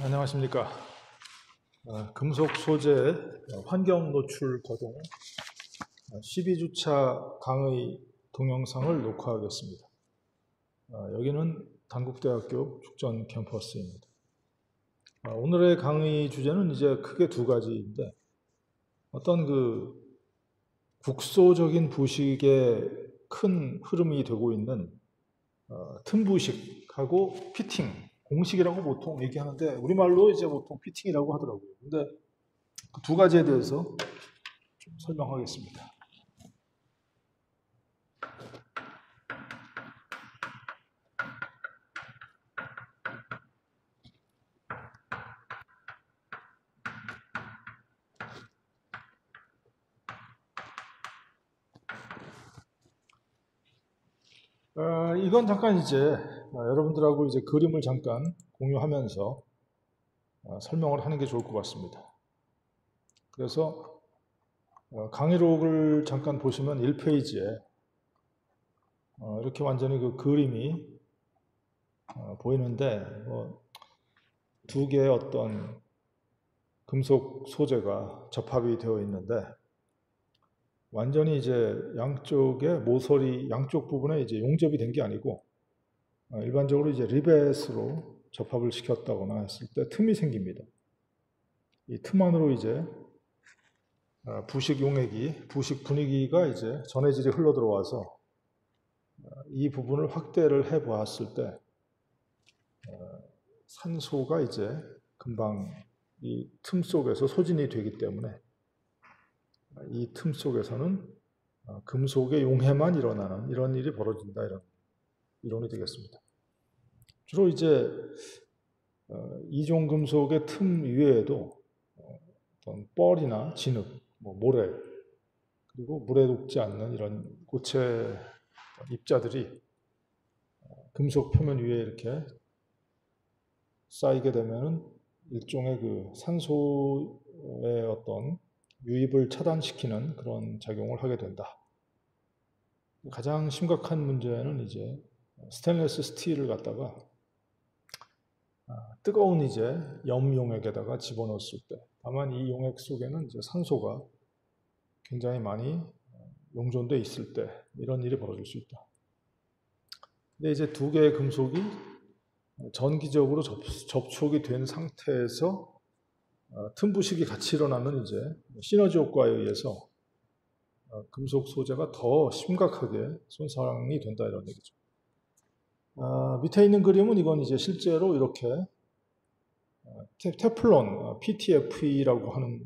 안녕하십니까. 금속 소재 환경 노출 거동 12주차 강의 동영상을 녹화하겠습니다. 여기는 단국대학교 축전 캠퍼스입니다. 오늘의 강의 주제는 이제 크게 두 가지인데, 어떤 국소적인 부식의 큰 흐름이 되고 있는 틈 부식하고 피팅, 공식이라고 보통 얘기하는데 우리말로 이제 보통 피팅이라고 하더라고요. 근데 그 두 가지에 대해서 좀 설명하겠습니다. 이건 잠깐 이제 여러분들하고 이제 그림을 잠깐 공유하면서 설명을 하는 게 좋을 것 같습니다. 그래서 강의록을 잠깐 보시면 1페이지에 이렇게 완전히 그 그림이 보이는데, 두 개의 어떤 금속 소재가 접합이 되어 있는데, 완전히 이제 양쪽의 모서리 양쪽 부분에 이제 용접이 된 게 아니고 일반적으로 이제 리벳으로 접합을 시켰다거나 했을 때 틈이 생깁니다. 이 틈 안으로 이제 부식 용액이, 부식 분위기가 이제 전해질이 흘러 들어와서 이 부분을 확대를 해 보았을 때 산소가 이제 금방 이 틈 속에서 소진이 되기 때문에 이 틈 속에서는 금속의 용해만 일어나는 이런 일이 벌어진다, 이런 이론이 되겠습니다. 주로 이제 이종 금속의 틈 위에도 어떤 뻘이나 진흙, 모래, 그리고 물에 녹지 않는 이런 고체 입자들이 금속 표면 위에 이렇게 쌓이게 되면은 일종의 그 산소의 어떤 유입을 차단시키는 그런 작용을 하게 된다. 가장 심각한 문제는 이제 스테인리스 스틸을 갖다가 뜨거운 이제 염 용액에다가 집어넣었을 때, 다만 이 용액 속에는 이제 산소가 굉장히 많이 용존돼 있을 때 이런 일이 벌어질 수 있다. 근데 이제 두 개의 금속이 전기적으로 접촉이 된 상태에서 틈 부식이 같이 일어나면 이제 시너지 효과에 의해서 금속 소재가 더 심각하게 손상이 된다, 이런 얘기죠. 밑에 있는 그림은 이건 이제 실제로 이렇게 테플론, PTFE라고 하는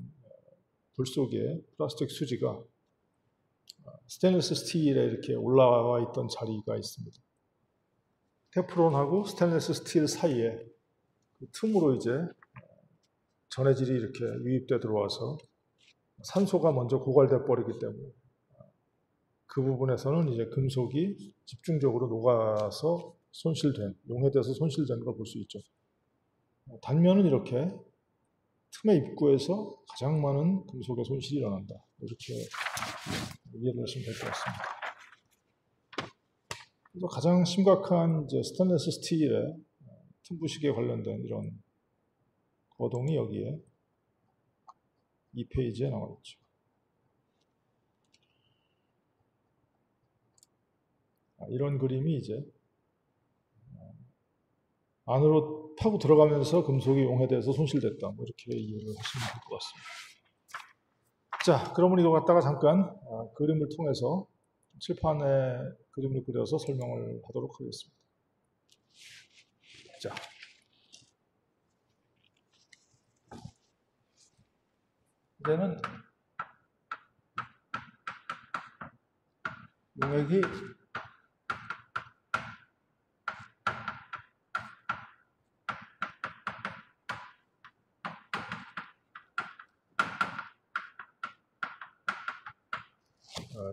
불 속에 플라스틱 수지가 스테인리스 스틸에 이렇게 올라와 있던 자리가 있습니다. 테플론하고 스테인리스 스틸 사이에 그 틈으로 이제 전해질이 이렇게 유입돼 들어와서 산소가 먼저 고갈돼 버리기 때문에 그 부분에서는 이제 금속이 집중적으로 녹아서 손실된, 용해돼서 손실된 걸 볼 수 있죠. 단면은 이렇게 틈의 입구에서 가장 많은 금속의 손실이 일어난다, 이렇게 이해를 하시면 될 것 같습니다. 그래서 가장 심각한 이제 스테인리스 스틸의 틈 부식에 관련된 이런 거동이 여기에 이 페이지에 나와 있죠. 이런 그림이 이제 안으로 파고 들어가면서 금속이 용해돼서 손실됐다, 이렇게 이해를 하시면 될 것 같습니다. 자, 그러면 이거 갖다가 잠깐 그림을 통해서 칠판에 그림을 그려서 설명을 하도록 하겠습니다. 자, 이제는 용액이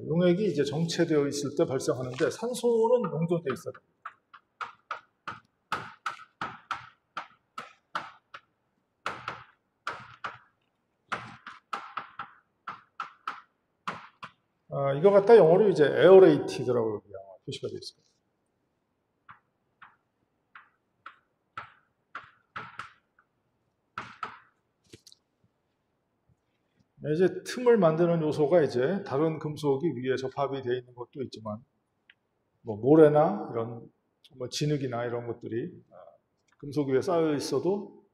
용액이 이제 정체되어 있을 때 발생하는데 산소는 용존되어 있어요. 이거 갖다 영어로 이제 에어레이티드라고 표시가 되어 있습니다. 이제 틈을 만드는 요소가 이제 다른 금속이 위에 접합이 되어 있는 것도 있지만, 뭐 모래나 이런 뭐 진흙이나 이런 것들이 금속 위에 쌓여 있어도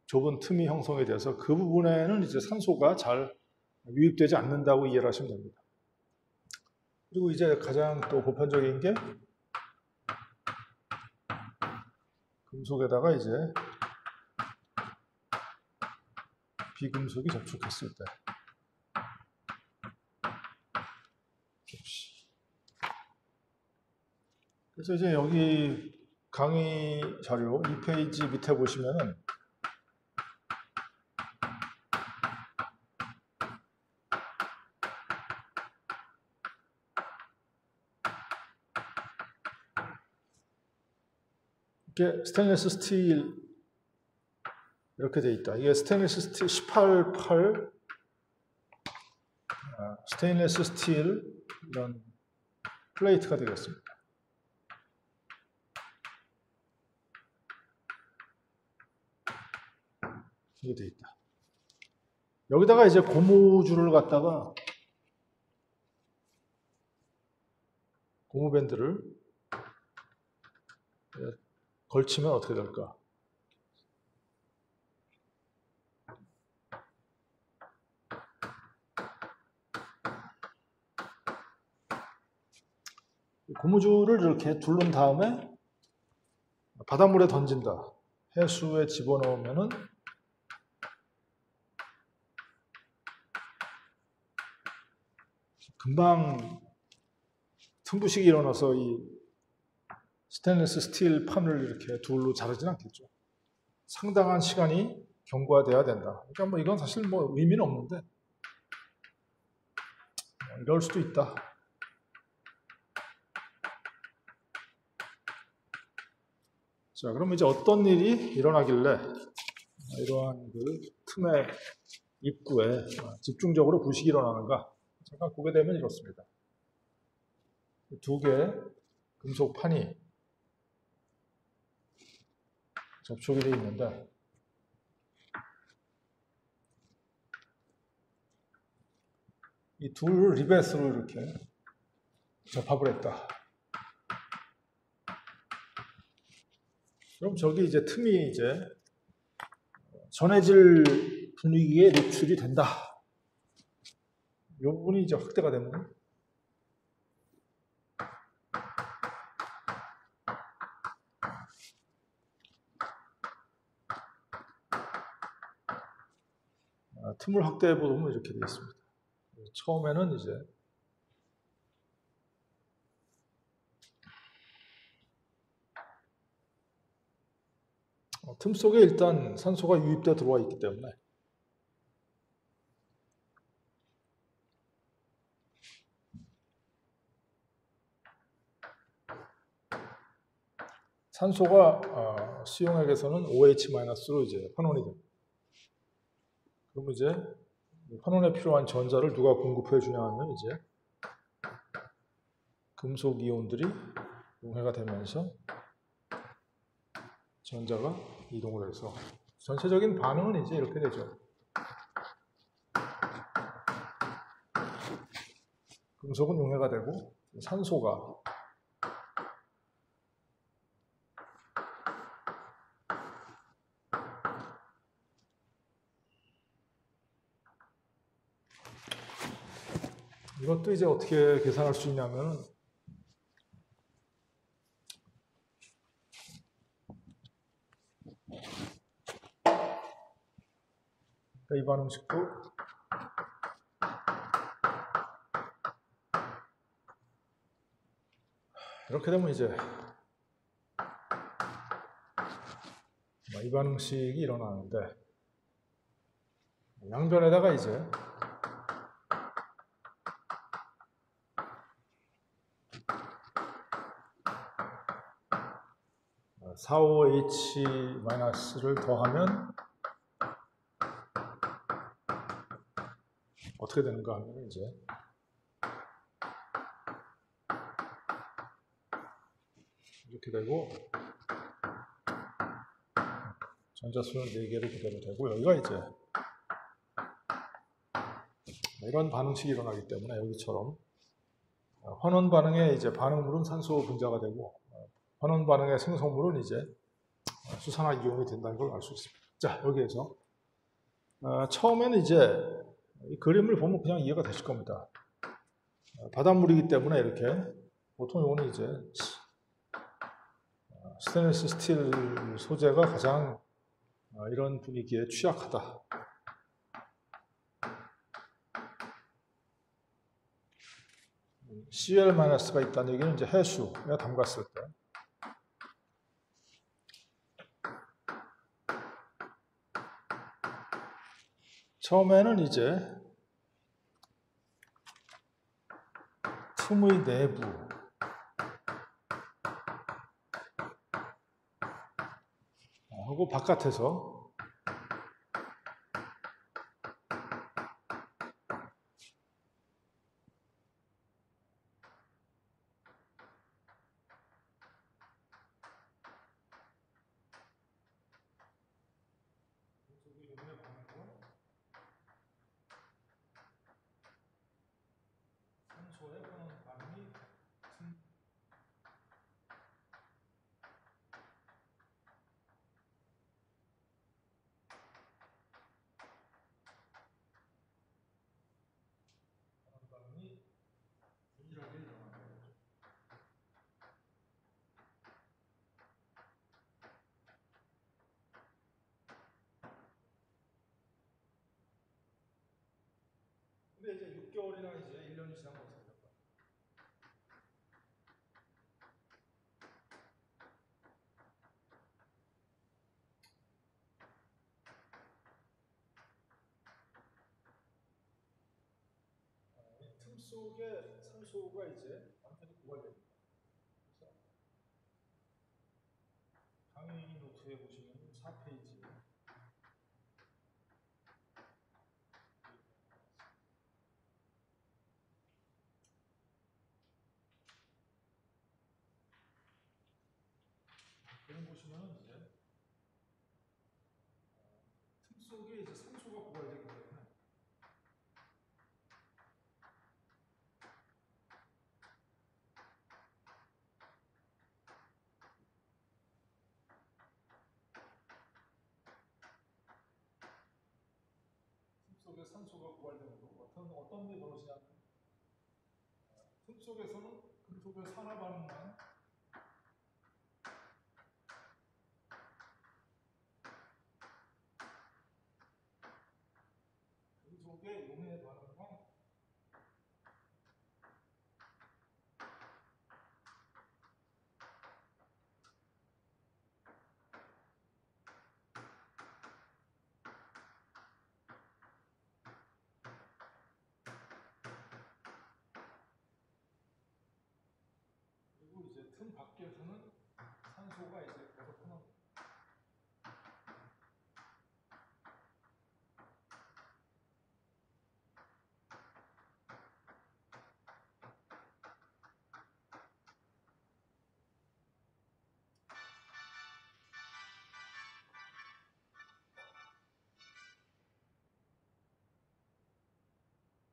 좁은 틈이 형성이 돼서 그 부분에는 이제 산소가 잘 유입되지 않는다고 이해를 하시면 됩니다. 그리고 이제 가장 또 보편적인 게 금속에다가 이제 비금속이 접촉했을 때. 그래서 이제 여기 강의 자료 2페이지 밑에 보시면은 이게 스테인리스 스틸 이렇게 돼 있다. 이게 스테인리스 스틸 18.8 스테인리스 스틸 이런 플레이트가 되겠습니다. 이게 돼 있다. 여기다가 이제 고무줄을 갖다가 고무밴드를 걸치면 어떻게 될까? 고무줄을 이렇게 둘른 다음에 바닷물에 던진다. 해수에 집어넣으면은 금방 틈부식이 일어나서 이 스테인리스 스틸 판을 이렇게 둘로 자르진 않겠죠. 상당한 시간이 경과돼야 된다. 그러니까 뭐 이건 사실 뭐 의미는 없는데 이럴 수도 있다. 자, 그럼 이제 어떤 일이 일어나길래 이러한 그 틈의 입구에 집중적으로 부식이 일어나는가? 잠깐 보게 되면 이렇습니다. 두 개의 금속판이 접촉이 되어 있는데 이 둘 리벳으로 이렇게 접합을 했다. 그럼 저기 이제 틈이 이제 전해질 분위기에 노출이 된다. 이 부분이 이제 확대가 되면 틈을 확대해 보면 이렇게 되어 있습니다. 처음에는 이제 틈 속에 일단 산소가 유입되어 들어와 있기 때문에 산소가 수용액에서는 OH-로 이제 환원이 됩니다. 그러면 이제 환원에 필요한 전자를 누가 공급해 주냐면 이제 금속 이온들이 용해가 되면서 전자가 이동을 해서 전체적인 반응은 이제 이렇게 되죠. 금속은 용해가 되고 산소가 이것도 이제 어떻게 계산할 수 있냐면 이 반응식도 이렇게 되면 이제 이 반응식이 일어나는데 양변에다가 이제 45H-를 더하면 어떻게 되는가 하면 이제 이렇게 되고 전자수는 4개로 그대로 되고 여기가 이제 이런 반응식이 일어나기 때문에 여기처럼 환원 반응의 이제 반응물은 산소 분자가 되고 환원 반응의 생성물은 이제 수산화 이온이 된다는 걸 알 수 있습니다. 자, 여기에서 처음에는 이제 이 그림을 보면 그냥 이해가 되실 겁니다. 바닷물이기 때문에 이렇게 보통 이거는 이제 스테인리스 스틸 소재가 가장 이런 분위기에 취약하다. Cl-가 있다는 얘기는 이제 해수에 담갔을 때 처음에는 이제 틈의 내부 하고 바깥에서 산소의 환원 반응이 균일하게 일어나는 거죠. 근데 이제 6개월이나 이제 1년이 지난 거죠. 틈 속에 산소가 이제 완전히 고갈됩니다. 그래서 강의 노트에 보시면 4페이지 그림 보시면 이제 틈 속에 이제 산소가 고갈되기 때문에 틈 속에 산소가 고갈되는 거 어떤 일이 벌어지냐면 틈 속에서는 금속의 산화 반응만 금속의 용해 반응만 그리고 이제 틈 밖에서는 산소가 이제 계속 흐릅니다.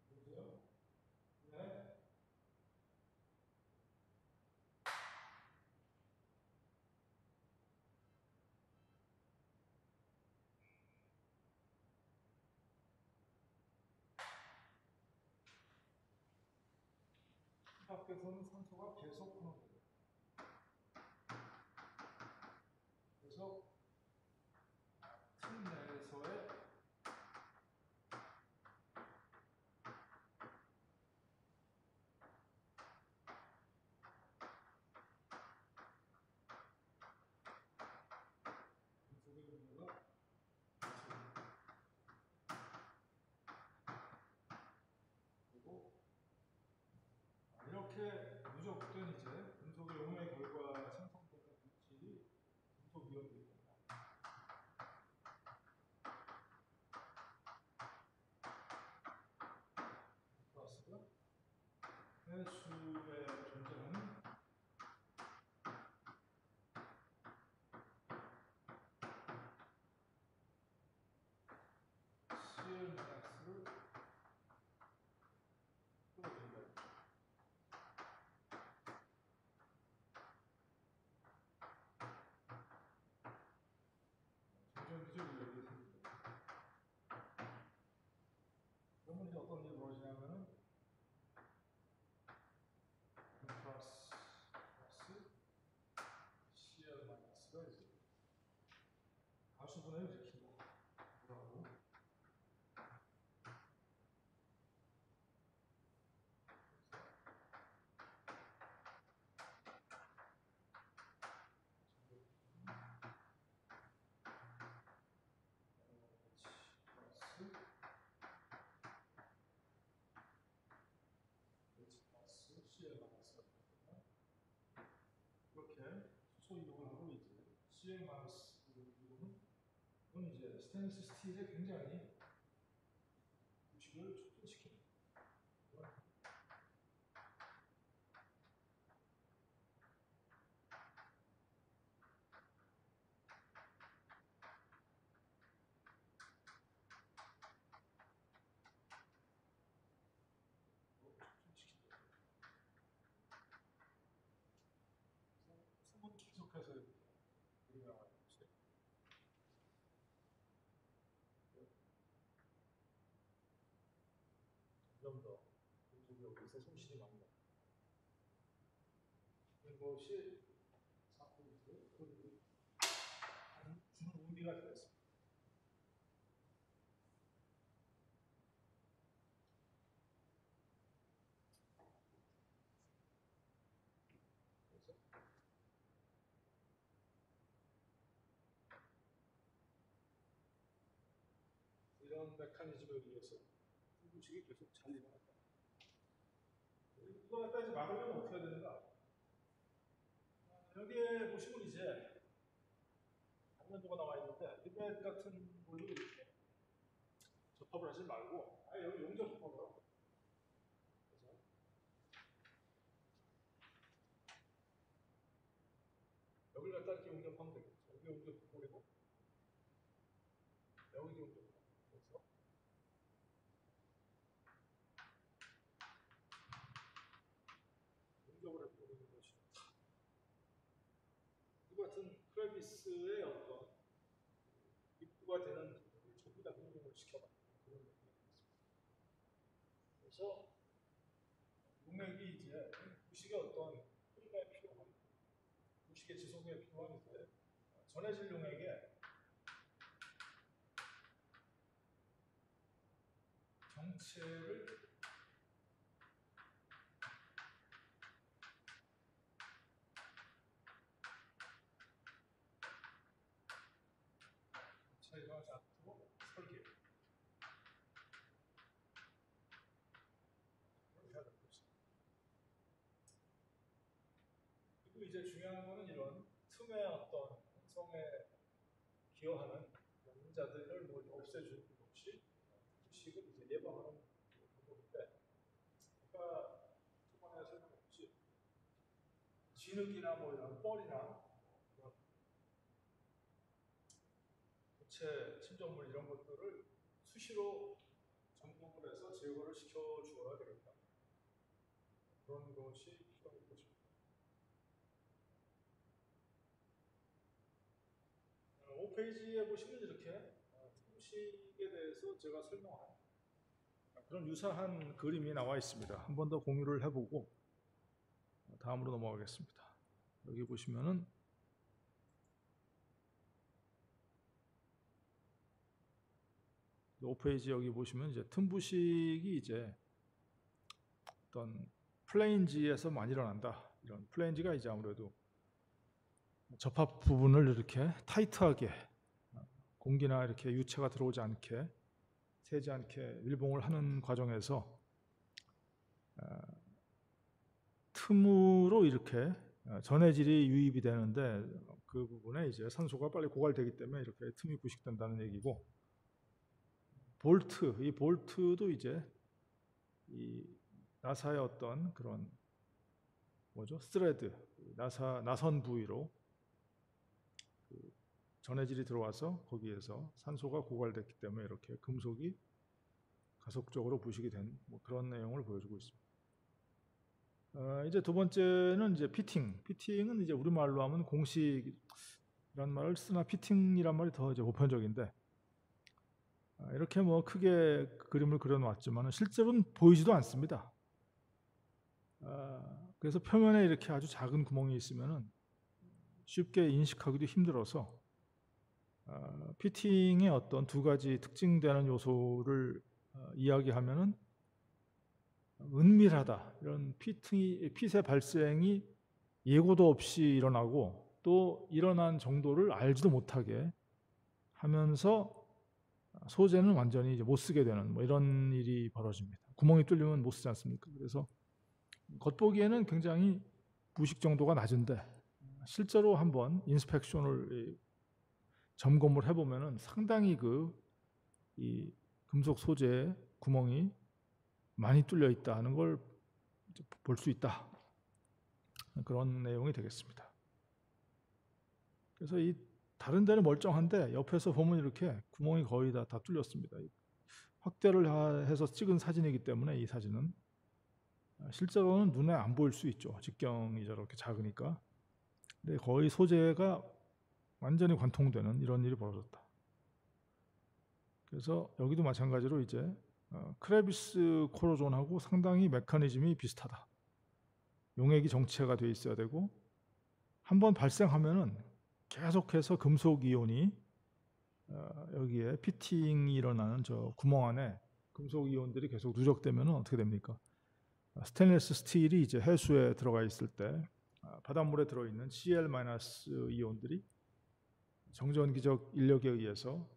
보세요. 네. 틈 밖에서는 산소가 계속 흐릅니다. 그래서 틈 내에서의 금속의 용해가 그리고 이렇게 누적된 이제 금속의 용해 결과 생성되는 물질이 금속 이온입니다. 플러스가 해수에 존재하는 Cl-를 마이너스가 이제 가수분해를 일으킨다. 라고. 이렇게 수소 이동을 하고 이제 CL 마이너스 이동은 이제 스테인리스 스틸에 굉장히 부식을 촉진시킵니다. 숨은 계속해서 이렇게 나와요. 점점 더 공속이 여기서 손실이 많이 나요. 이것이 4포인트 그리고 주는 의미가 되겠습니다. 이런 메커니즘에 의해서 부식이 계속 잘 일어난다. 이거 갖다 이제 막으려면 어떻게 해야 되는가? 여기에 보시면 이제 단면도가 나와 있는데 리벳 같은 걸로 이렇게 접합을 하지 말고 아예 여기 용접 접합을 하고 그래서 여기를 갖다 이렇게 용접하면 되겠죠. 여기 용접 버리고 여기 용접 그래서 용접을 해보는 것이 좋다. 이 같은 크레비스의 어떤 입구가 되는 부분을 전부 다 공정을 시켜봐. 그런 느낌이 있습니다. 그래서 용맥이 이제 부식의 어떤 흐름에 필요한 부식의 지속에 필요한 이제 전해질 용액에 정체를 일어나지 않도록 설계. 이렇게 해야 될 것입니다. 그리고 이제 중요한 거는 이런 틈의 어떤 형성에 기여하는 문자들을 뭐 없애주는 것이 부식을 이제 예방하는 방법인데, 아까 초반에 설명했듯이 진흙이나 뭐 이런 뻘이나 고체 침전물 이런 것들을 수시로 점검을 해서 제거를 시켜 주어야 되겠다. 그런 것이 필요할 것입니다. 5페이지에 보시면 이렇게 부식에 대해서 제가 설명한 그런 유사한 그림이 나와 있습니다. 한 번 더 공유를 해보고 다음으로 넘어가겠습니다. 여기 보시면은 5페이지 여기 보시면 이제 틈부식이 이제 어떤 플레인지에서 많이 일어난다. 이런 플레인지가 이제 아무래도 접합 부분을 이렇게 타이트하게 공기나 이렇게 유체가 들어오지 않게 새지 않게 밀봉을 하는 과정에서 틈으로 이렇게 전해질이 유입이 되는데 그 부분에 이제 산소가 빨리 고갈되기 때문에 이렇게 틈이 부식된다는 얘기고, 이 볼트도 이제 이 나사의 어떤 그런 스레드, 나선 부위로 그 전해질이 들어와서 거기에서 산소가 고갈됐기 때문에 이렇게 금속이 가속적으로 부식이 된 그런 내용을 보여주고 있습니다. 이제 두 번째는 이제 피팅. 피팅은 이제 우리말로 하면 공식이란 말을 쓰나 피팅이란 말이 더 이제 보편적인데, 이렇게 뭐 크게 그림을 그려놓았지만 실제로는 보이지도 않습니다. 그래서 표면에 이렇게 아주 작은 구멍이 있으면은 쉽게 인식하기도 힘들어서 피팅의 어떤 두 가지 특징되는 요소를 이야기하면은 은밀하다, 이런 핏의 발생이 예고도 없이 일어나고 또 일어난 정도를 알지도 못하게 하면서 소재는 완전히 이제 못 쓰게 되는 뭐 이런 일이 벌어집니다. 구멍이 뚫리면 못 쓰지 않습니까? 그래서 겉보기에는 굉장히 부식 정도가 낮은데 실제로 한번 인스펙션을 점검을 해보면은 상당히 이 금속 소재에 구멍이 많이 뚫려 있다 하는 걸 볼 수 있다. 그런 내용이 되겠습니다. 그래서 이 다른 데는 멀쩡한데 옆에서 보면 이렇게 구멍이 거의 다 뚫렸습니다. 확대를 해서 찍은 사진이기 때문에 이 사진은 실제로는 눈에 안 보일 수 있죠. 직경이 저렇게 작으니까. 근데 거의 소재가 완전히 관통되는 이런 일이 벌어졌다. 그래서 여기도 마찬가지로 이제 크레비스 코로존하고 상당히 메커니즘이 비슷하다. 용액이 정체가 돼 있어야 되고 한번 발생하면은 계속해서 금속 이온이 여기에 피팅이 일어나는 저 구멍 안에 금속 이온들이 계속 누적되면 어떻게 됩니까? 스테인리스 스틸이 이제 해수에 들어가 있을 때 바닷물에 들어있는 Cl- 이온들이 정전기적 인력에 의해서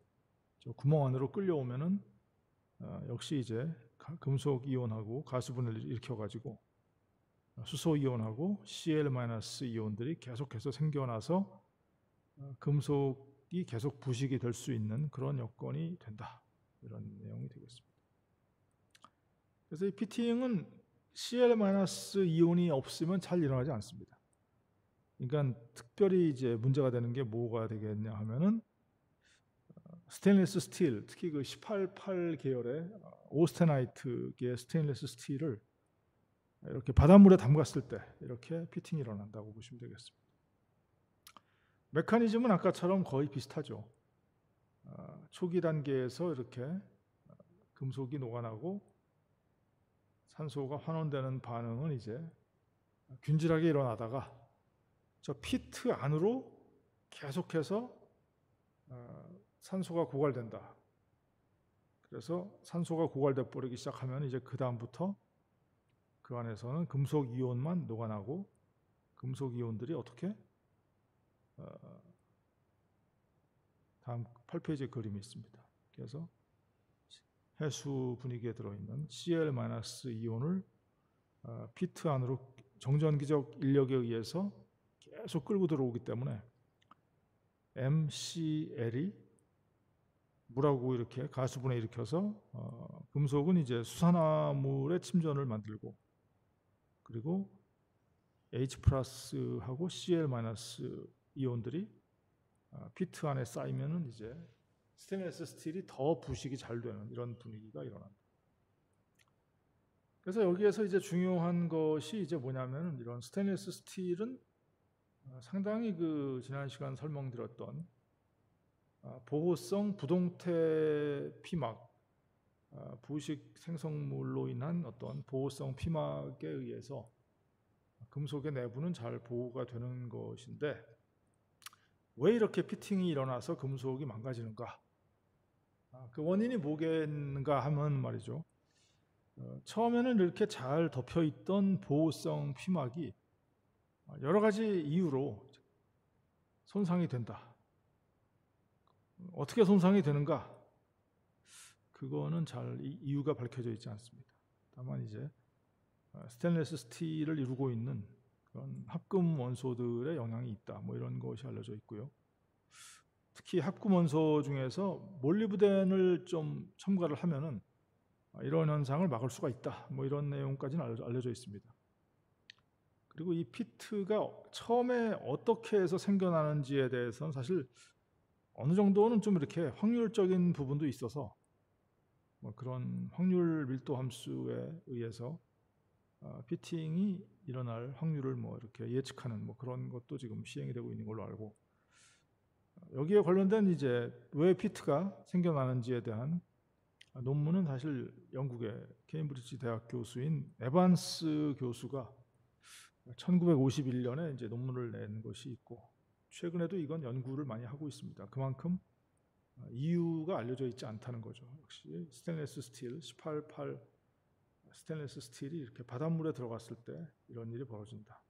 저 구멍 안으로 끌려오면은 역시 이제 금속 이온하고 가수분해를 일으켜가지고 수소 이온하고 Cl- 이온들이 계속해서 생겨나서 금속이 계속 부식이 될 수 있는 그런 여건이 된다. 이런 내용이 되겠습니다. 그래서 이 피팅은 Cl- 이온이 없으면 잘 일어나지 않습니다. 그러니까 특별히 이제 문제가 되는 게 뭐가 되겠냐 하면은 스테인리스 스틸, 특히 그 188 계열의 오스테나이트계 스테인리스 스틸을 이렇게 바닷물에 담갔을 때 이렇게 피팅이 일어난다고 보시면 되겠습니다. 메커니즘은 아까처럼 거의 비슷하죠. 초기 단계에서 이렇게 금속이 녹아나고 산소가 환원되는 반응은 이제 균질하게 일어나다가 저 피트 안으로 계속해서 산소가 고갈된다. 그래서 산소가 고갈돼 버리기 시작하면 이제 그 다음부터 그 안에서는 금속 이온만 녹아나고 금속 이온들이 어떻게 다음 8페이지에 그림이 있습니다. 그래서 해수 분위기에 들어있는 Cl- 이온을 피트 안으로 정전기적 인력에 의해서 계속 끌고 들어오기 때문에 MCl이 물하고 이렇게 가수분해 일으켜서 금속은 이제 수산화물의 침전을 만들고 그리고 H+하고 Cl- 이온들이 피트 안에 쌓이면은 이제 스테인리스 스틸이 더 부식이 잘 되는 이런 분위기가 일어납니다. 그래서 여기에서 이제 중요한 것이 이제 뭐냐면은 이런 스테인리스 스틸은 상당히 그 지난 시간 설명드렸던 보호성 부동태 피막, 부식 생성물로 인한 어떤 보호성 피막에 의해서 금속의 내부는 잘 보호가 되는 것인데 왜 이렇게 피팅이 일어나서 금속이 망가지는가? 그 원인이 뭐겠는가 하면 말이죠. 처음에는 이렇게 잘 덮여있던 보호성 피막이 여러 가지 이유로 손상이 된다. 어떻게 손상이 되는가? 그거는 잘 이유가 밝혀져 있지 않습니다. 다만 이제 스테인리스 스틸을 이루고 있는 그런 합금 원소들의 영향이 있다. 뭐 이런 것이 알려져 있고요. 특히 합금 원소 중에서 몰리브덴을 좀 첨가를 하면은 이런 현상을 막을 수가 있다. 뭐 이런 내용까지는 알려져 있습니다. 그리고 이 피트가 처음에 어떻게 해서 생겨나는지에 대해서는 사실 어느 정도는 좀 이렇게 확률적인 부분도 있어서 뭐 그런 확률 밀도 함수에 의해서 피팅이 일어날 확률을 뭐 이렇게 예측하는 뭐 그런 것도 지금 시행이 되고 있는 걸로 알고 여기에 관련된 이제 왜 피트가 생겨나는지에 대한 논문은 사실 영국의 케임브리지 대학 교수인 에반스 교수가 1951년에 이제 논문을 낸 것이 있고 최근에도 이건 연구를 많이 하고 있습니다. 그만큼 이유가 알려져 있지 않다는 거죠. 역시 스테인리스 스틸 188 스테인리스 스틸이 이렇게 바닷물에 들어갔을 때 이런 일이 벌어진다.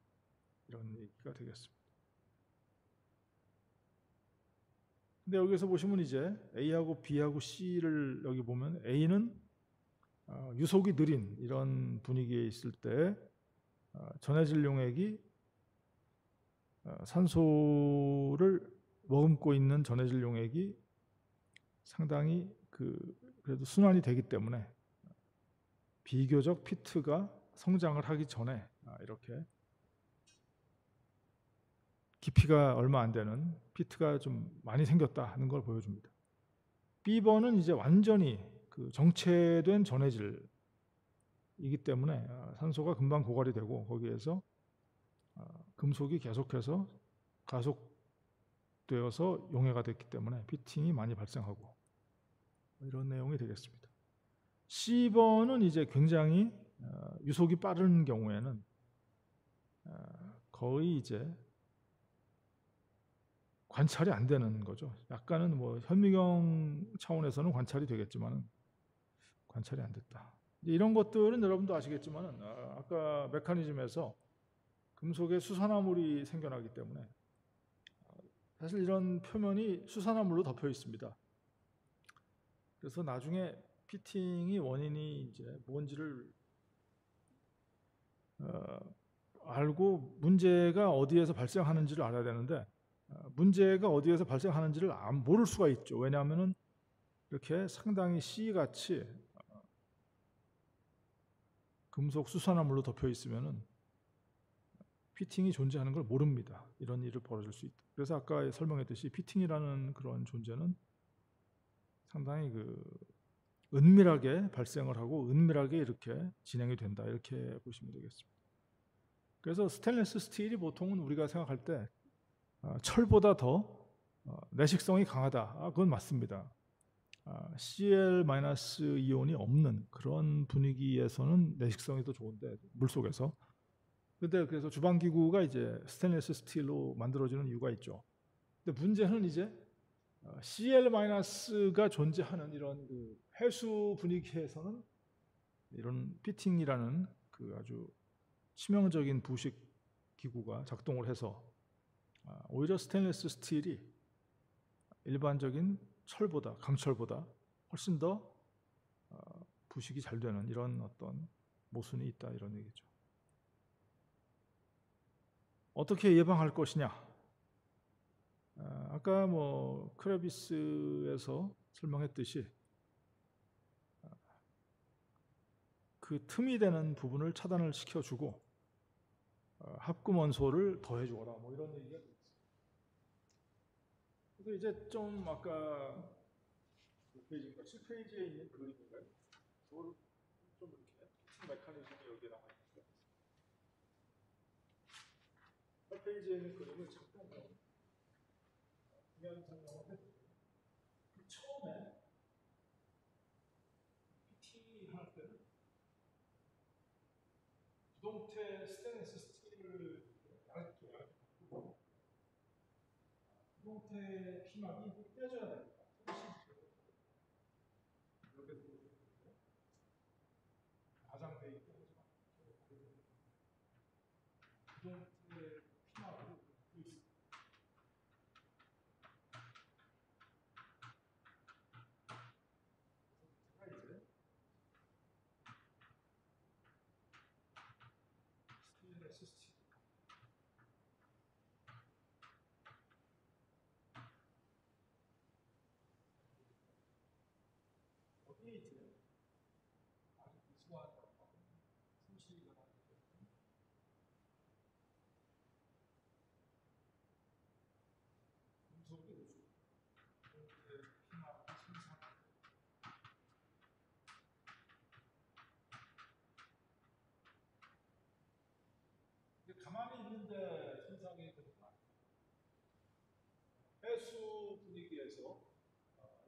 이런 얘기가 되겠습니다. 근데 여기서 보시면 이제 A하고 B하고 C를 여기 보면 A는 유속이 느린 이런 분위기에 있을 때 전해질 용액이 산소를 머금고 있는 전해질 용액이 상당히 그래도 순환이 되기 때문에 비교적 피트가 성장을 하기 전에 이렇게 깊이가 얼마 안 되는 피트가 좀 많이 생겼다 하는 걸 보여줍니다. B번은 이제 완전히 정체된 전해질이기 때문에 산소가 금방 고갈이 되고 거기에서 금속이 계속해서 가속되어서 용해가 됐기 때문에 피팅이 많이 발생하고 이런 내용이 되겠습니다. C번은 이제 굉장히 유속이 빠른 경우에는 거의 이제 관찰이 안 되는 거죠. 약간은 뭐 현미경 차원에서는 관찰이 되겠지만 관찰이 안 됐다. 이런 것들은 여러분도 아시겠지만 아까 메커니즘에서 금속에 수산화물이 생겨나기 때문에 사실 이런 표면이 수산화물로 덮여 있습니다. 그래서 나중에 피팅이 원인이 이제 뭔지를 알고 문제가 어디에서 발생하는지를 알아야 되는데 문제가 어디에서 발생하는지를 모를 수가 있죠. 왜냐하면 이렇게 상당히 C같이 금속 수산화물로 덮여 있으면은 피팅이 존재하는 걸 모릅니다. 이런 일이 벌어질 수 있다. 그래서 아까 설명했듯이 피팅이라는 그런 존재는 상당히 은밀하게 발생을 하고 은밀하게 이렇게 진행이 된다. 이렇게 보시면 되겠습니다. 그래서 스테인리스 스틸이 보통은 우리가 생각할 때 철보다 더 내식성이 강하다. 그건 맞습니다. Cl-이온이 없는 그런 분위기에서는 내식성이 더 좋은데 물속에서. 근데 그래서 주방기구가 이제 스테인리스 스틸로 만들어지는 이유가 있죠. 근데 문제는 이제 Cl-가 존재하는 이런 해수 분위기에서는 이런 피팅이라는 아주 치명적인 부식 기구가 작동을 해서 오히려 스테인리스 스틸이 일반적인 철보다 강철보다 훨씬 더 부식이 잘 되는 이런 어떤 모순이 있다 이런 얘기죠. 어떻게 예방할 것이냐? 아까 뭐 크레비스에서 설명했듯이 그 틈이 되는 부분을 차단을 시켜주고 합금 원소를 더해주거라 뭐 이런 얘기가 있습니다. 그래서 이제 좀 아까 7페이지에 있는 그림인가요? 그걸 좀 이렇게 피팅 메커니즘이 여기에 나와 있는데 8페이지에 있는 그림을 잠깐 그냥 설명을 해드릴게요. 처음에 PT 할 때는 부동태 스테인리스 스틸을 얇게 바꾸고 부동태 피막이 떼져야 됩니다. 이렇게 가장돼 있고 부동태 피막을 스테인리스 스틸 여기 이제 아주 미세한 손실이 나기 때문에 금속이 부동태 피막이 생산합니다. 가만히 있는데 손상이 되는 거 아니에요. 해수 분위기에서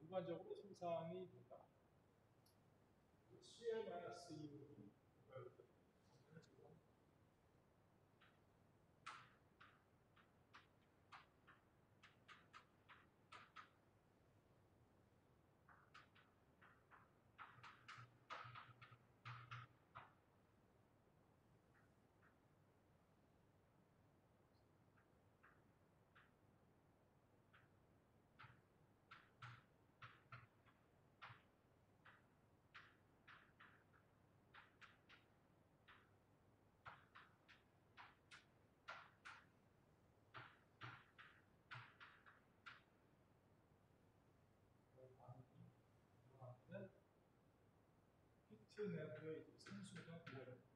일반적으로 손상이 된다. Cl-이온이 피트 내부에 산소가 뭐예요?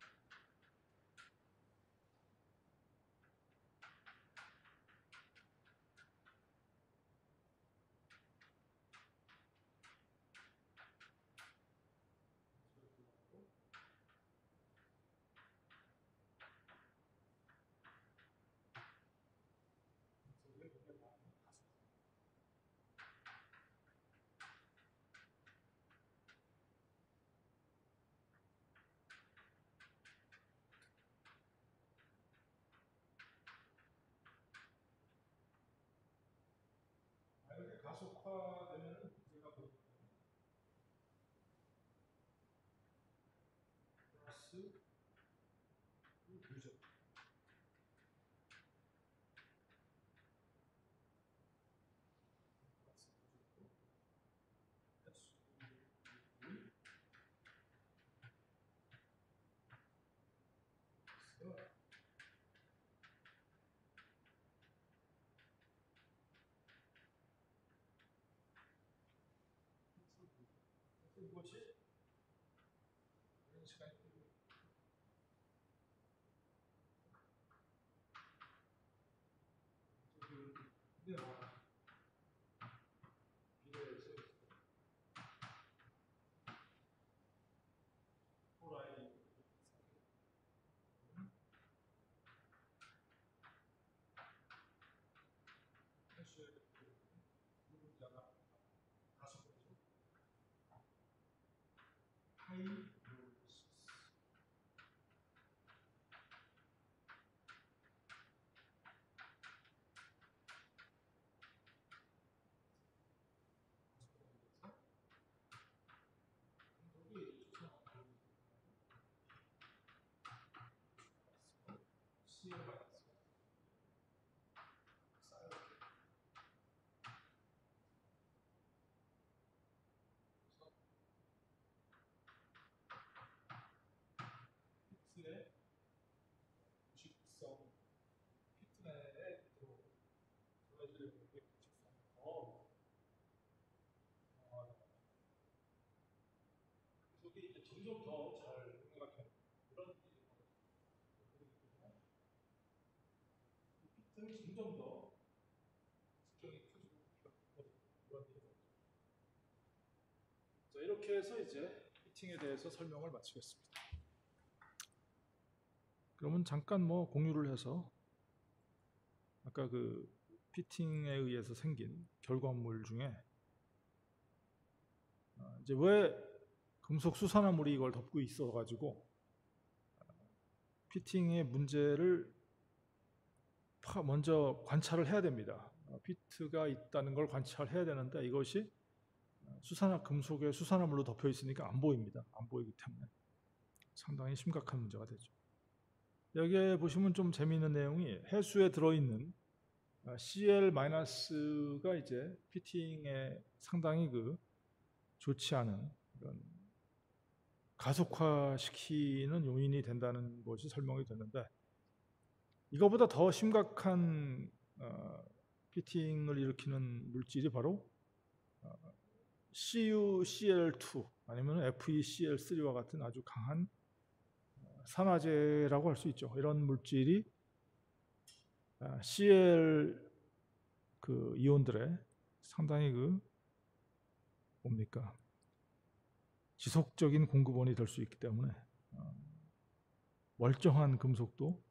이렇게 가속화되면은 문제가 뭐예요? 플러스 누적. 이것이 이런 시간이 피트의 부식성, 피트 내에 들어가지는 부식성 그게 이제 점점 더 잘 생각하는 그런 피트는 점점 더 특정이 커지고 그런 일이 나오죠. 자, 이렇게 해서 이제 피팅에 대해서 설명을 마치겠습니다. 그러면 잠깐 뭐 공유를 해서 아까 그 피팅에 의해서 생긴 결과물 중에 이제 왜 금속 수산화물이 이걸 덮고 있어 가지고 피팅의 문제를 먼저 관찰을 해야 됩니다. 피트가 있다는 걸 관찰해야 되는데 이것이 수산화 금속에 수산화물로 덮여 있으니까 안 보입니다. 안 보이기 때문에 상당히 심각한 문제가 되죠. 여기에 보시면 좀 재미있는 내용이 해수에 들어있는 CL-가 이제 피팅에 상당히 그 좋지 않은 그런 가속화시키는 요인이 된다는 것이 설명이 됐는데 이거보다 더 심각한 피팅을 일으키는 물질이 바로 CuCl2 아니면 FeCl3와 같은 아주 강한 산화제라고 할 수 있죠. 이런 물질이 Cl 그 이온들의 상당히 그 뭡니까 지속적인 공급원이 될 수 있기 때문에 멀쩡한 금속도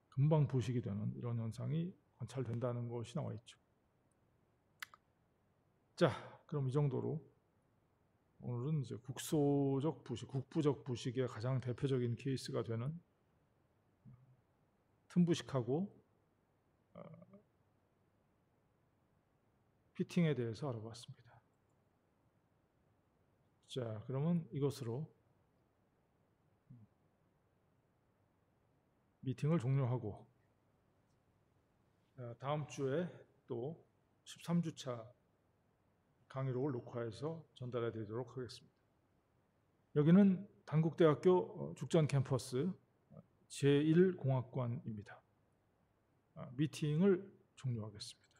금방 부식이 되는 이런 현상이 관찰된다는 것이 나와 있죠. 자, 그럼 이 정도로 오늘은 이제 국소적 부식, 국부적 부식의 가장 대표적인 케이스가 되는 틈부식하고 피팅에 대해서 알아봤습니다. 자, 그러면 이것으로 미팅을 종료하고 다음 주에 또 13주차 강의록을 녹화해서 전달해 드리도록 하겠습니다. 여기는 단국대학교 죽전 캠퍼스 제1공학관입니다. 미팅을 종료하겠습니다.